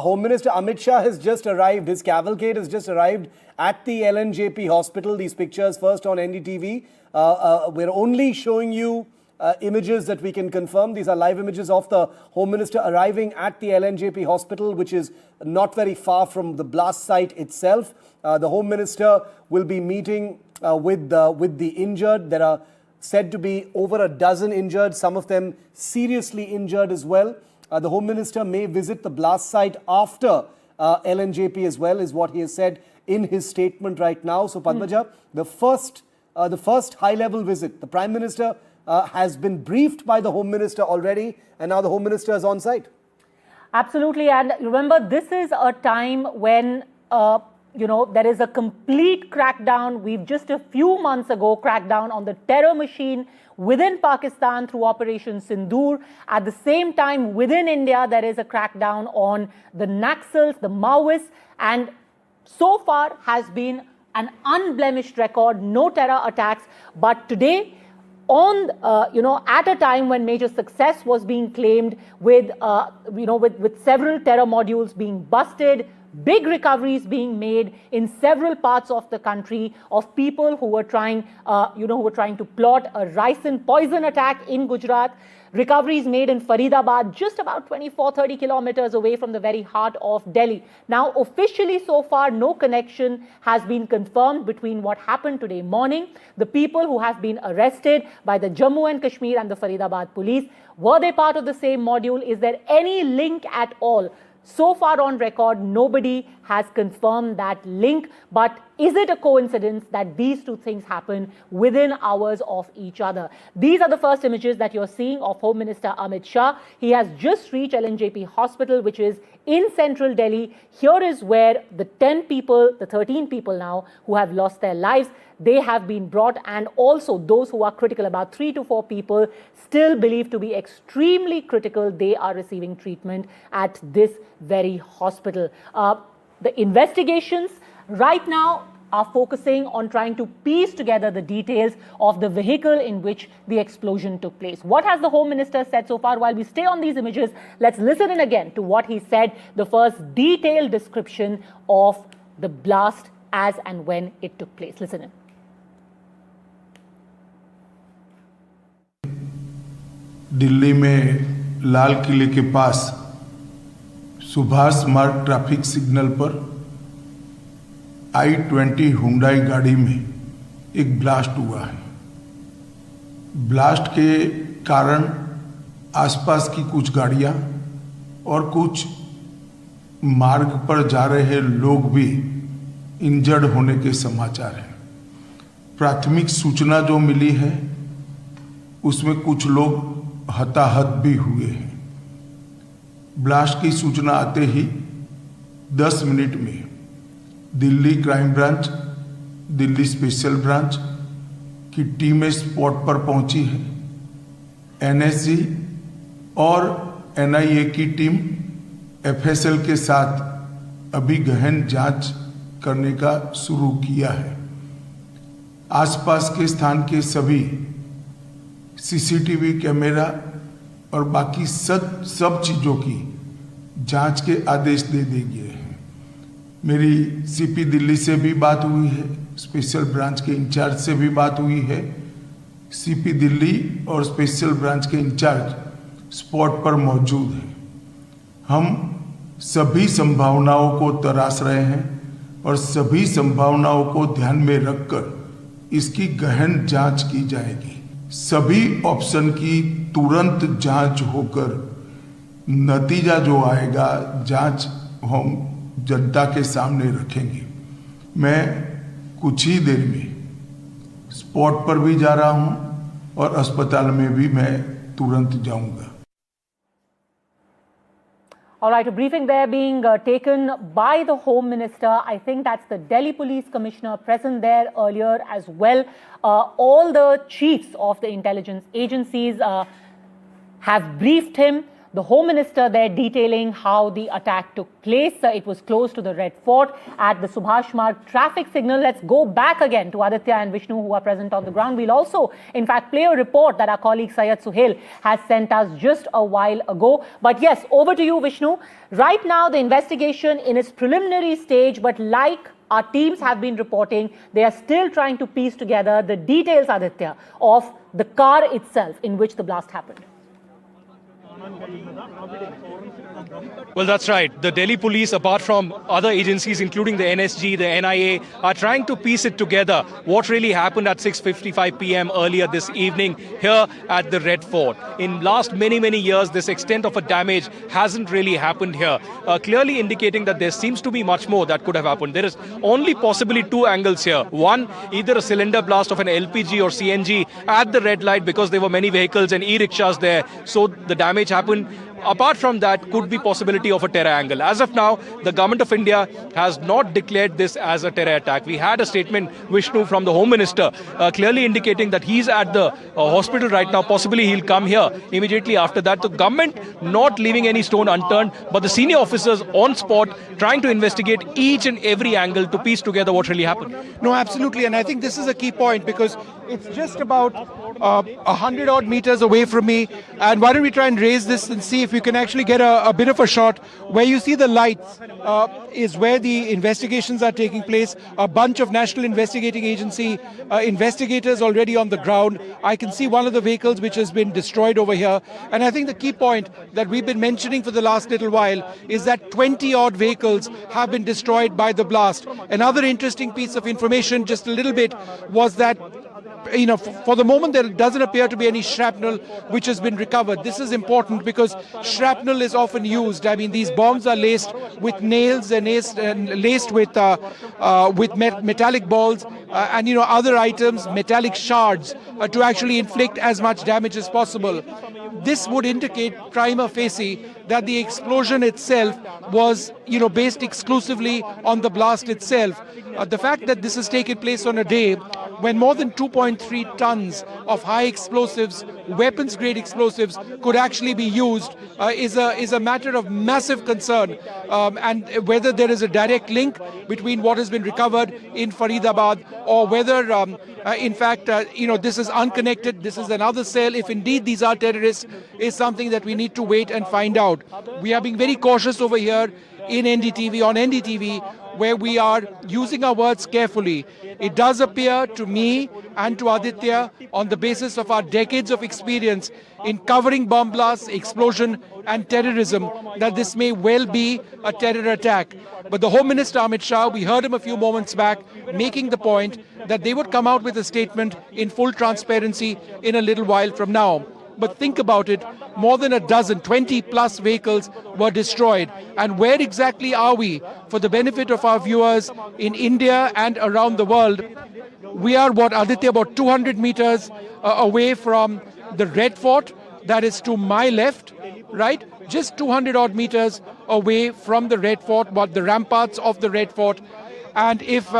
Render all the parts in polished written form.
Home Minister Amit Shah has just arrived. His cavalcade has just arrived at the LNJP hospital. These pictures first on NDTV. We're only showing you images that we can confirm. These are live images of the Home Minister arriving at the LNJP hospital, which is not very far from the blast site itself. The Home Minister will be meeting with the injured. There are said to be over a dozen injured, some of them seriously injured as well. The Home Minister may visit the blast site after LNJP as well, is what he has said in his statement right now. So, Padmaja, the first high-level visit, the Prime Minister has been briefed by the Home Minister already, and now the Home Minister is on site. Absolutely, and remember, this is a time when there is a complete crackdown. We've just a few months ago cracked down on the terror machine within Pakistan through Operation Sindoor. At the same time, within India, there is a crackdown on the Naxals, the Maoists, and so far has been an unblemished record, no terror attacks. But today, at a time when major success was being claimed with several terror modules being busted, big recoveries being made in several parts of the country of people who were trying to plot a ricin poison attack in Gujarat. Recoveries made in Faridabad, just about 24-30 kilometers away from the very heart of Delhi. Now, officially so far, no connection has been confirmed between what happened today morning, the people who have been arrested by the Jammu and Kashmir and the Faridabad police. Were they part of the same module? Is there any link at all? So far on record, nobody has confirmed that link. But is it a coincidence that these two things happen within hours of each other? These are the first images that you're seeing of Home Minister Amit Shah. He has just reached LNJP hospital, which is in central Delhi. Here is where the 13 people now who have lost their lives, they have been brought, and also those who are critical, about 3 to 4 people still believed to be extremely critical, they are receiving treatment at this very hospital. The investigations right now are focusing on trying to piece together the details of the vehicle in which the explosion took place. What has the Home Minister said so far? While we stay on these images, let's listen in again to what he said, the first detailed description of the blast as and when it took place. Listen in. Delhi में लाल किले के पास सुभाष मार्ग traffic signal पर I-20 Hyundai गाड़ी में एक blast हुआ है। ब्लास्ट के कारण आसपास की कुछ गाड़ियां और कुछ मार्ग पर जा रहे लोग भी इंजर्ड होने के समाचार हैं। प्राथमिक सूचना जो मिली है उसमें कुछ लोग हताहत भी हुए हैं। ब्लास्ट की सूचना आते ही 10 मिनट में Delhi crime branch, Delhi special branch की टीमें स्पॉट पर पहुंची है। NSG और NIA की टीम FSL के साथ अभी गहन जांच करने का शुरू किया है। आसपास के स्थान के सभी CCTV कैमरा और बाकी सब चीज़ों की जांच के आदेश दे दिए गए हैं। मेरी CP दिल्ली से भी बात हुई है, स्पेशल ब्रांच के इंचार्ज से भी बात हुई है। CP दिल्ली और स्पेशल ब्रांच के इंचार्ज स्पॉट पर मौजूद हैं। हम सभी संभावनाओं को तराश रहे हैं और सभी संभावनाओं को ध्यान में रखकर इसकी गहन जांच की जाएगी। सभी ऑप्शन की तुरंत जांच होकर नतीजा जो आएगा, जांच हम जनता के सामने रखेंगे। मैं कुछ ही देर में स्पॉट पर भी जा रहा हूं और अस्पताल में भी मैं तुरंत जाऊंगा। All right, a briefing there being taken by the Home Minister. I think that's the Delhi Police Commissioner present there earlier as well. All the chiefs of the intelligence agencies have briefed him. the Home Minister there detailing how the attack took place. It was close to the Red Fort at the Subhash Marg traffic signal. Let's go back again to Aditya and Vishnu, who are present on the ground. We'll also, in fact, play a report that our colleague Syed Suhail has sent us just a while ago. But yes, over to you, Vishnu. Right now, the investigation in its preliminary stage, but like our teams have been reporting, they are still trying to piece together the details, Aditya, of the car itself in which the blast happened. Well, that's right. The Delhi police, apart from other agencies, including the NSG, the NIA, are trying to piece it together. What really happened at 6:55 p.m. earlier this evening here at the Red Fort. In last many years, this extent of a damage hasn't really happened here, clearly indicating that there seems to be much more that could have happened. There is only possibly two angles here. One, either a cylinder blast of an LPG or CNG at the red light because there were many vehicles and e-rickshaws there, so the damage happened. Apart from that, could be possibility of a terror angle. As of now, the government of India has not declared this as a terror attack. We had a statement, Vishnu, from the Home Minister, clearly indicating that he's at the hospital right now. Possibly he'll come here immediately after that. The government not leaving any stone unturned, but the senior officers on spot trying to investigate each and every angle to piece together what really happened. No, absolutely. And I think this is a key point because it's just about 100 odd meters away from me. And why don't we try and raise this and see if you can actually get a bit of a shot where you see the lights is where the investigations are taking place. A bunch of National Investigating Agency investigators already on the ground. I can see one of the vehicles which has been destroyed over here. And I think the key point that we've been mentioning for the last little while is that 20 odd vehicles have been destroyed by the blast. Another interesting piece of information, just a little bit, was that for the moment, there doesn't appear to be any shrapnel which has been recovered. This is important because shrapnel is often used. I mean, these bombs are laced with nails and laced with metallic balls and other items, metallic shards, to actually inflict as much damage as possible. This would indicate prima facie that the explosion itself was, based exclusively on the blast itself. The fact that this has taken place on a day when more than 2.3 tons of high explosives, weapons-grade explosives, could actually be used is a matter of massive concern. And whether there is a direct link between what has been recovered in Faridabad or whether, in fact, this is unconnected, this is another cell, if indeed these are terrorists, is something that we need to wait and find out. We are being very cautious over here in NDTV, on NDTV, where we are using our words carefully. It does appear to me and to Aditya, on the basis of our decades of experience in covering bomb blasts, explosion and terrorism, that this may well be a terror attack. But the Home Minister Amit Shah, we heard him a few moments back making the point that they would come out with a statement in full transparency in a little while from now. But think about it, more than a dozen, 20 plus vehicles were destroyed. And where exactly are we? For the benefit of our viewers in India and around the world, we are, Aditya, about 200 meters away from the Red Fort. That is to my left, right? Just 200 odd meters away from the Red Fort, the ramparts of the Red Fort. And if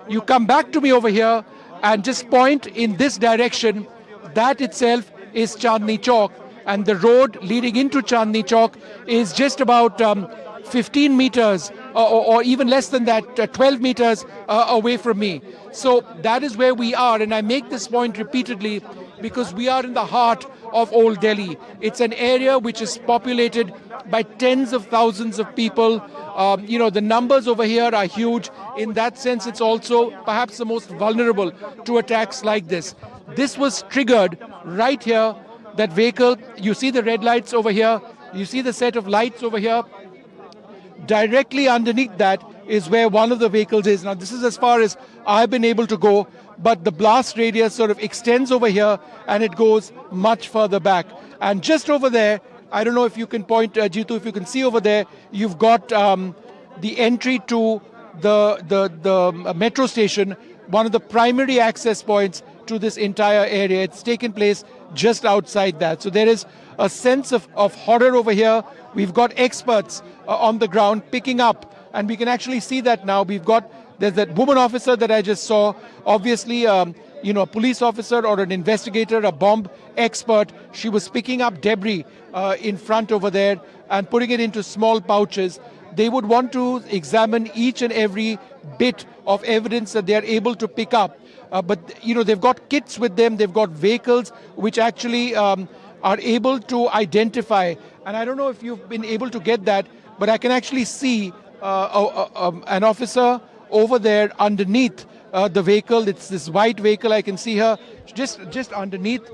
you come back to me over here and just point in this direction, that itself is Chandni Chowk, and the road leading into Chandni Chowk is just about 15 meters or even less than that, 12 meters away from me. So that is where we are, and I make this point repeatedly because we are in the heart of Old Delhi. It's an area which is populated by tens of thousands of people. The numbers over here are huge. In that sense, it's also perhaps the most vulnerable to attacks like this. This was triggered right here, that vehicle. You see the red lights over here. You see the set of lights over here. Directly underneath that is where one of the vehicles is. Now, this is as far as I've been able to go, but the blast radius sort of extends over here and it goes much further back. And just over there, I don't know if you can point, Jitu, if you can see over there, you've got the entry to the metro station, one of the primary access points to this entire area. It's taken place just outside that. So there is a sense of horror over here. We've got experts on the ground picking up, and we can actually see that now. There's that woman officer that I just saw. Obviously, a police officer or an investigator, a bomb expert. She was picking up debris in front over there and putting it into small pouches. They would want to examine each and every bit of evidence that they are able to pick up. But they've got kits with them, they've got vehicles which actually are able to identify. And I don't know if you've been able to get that, but I can actually see an officer over there underneath the vehicle. It's this white vehicle. I can see her just underneath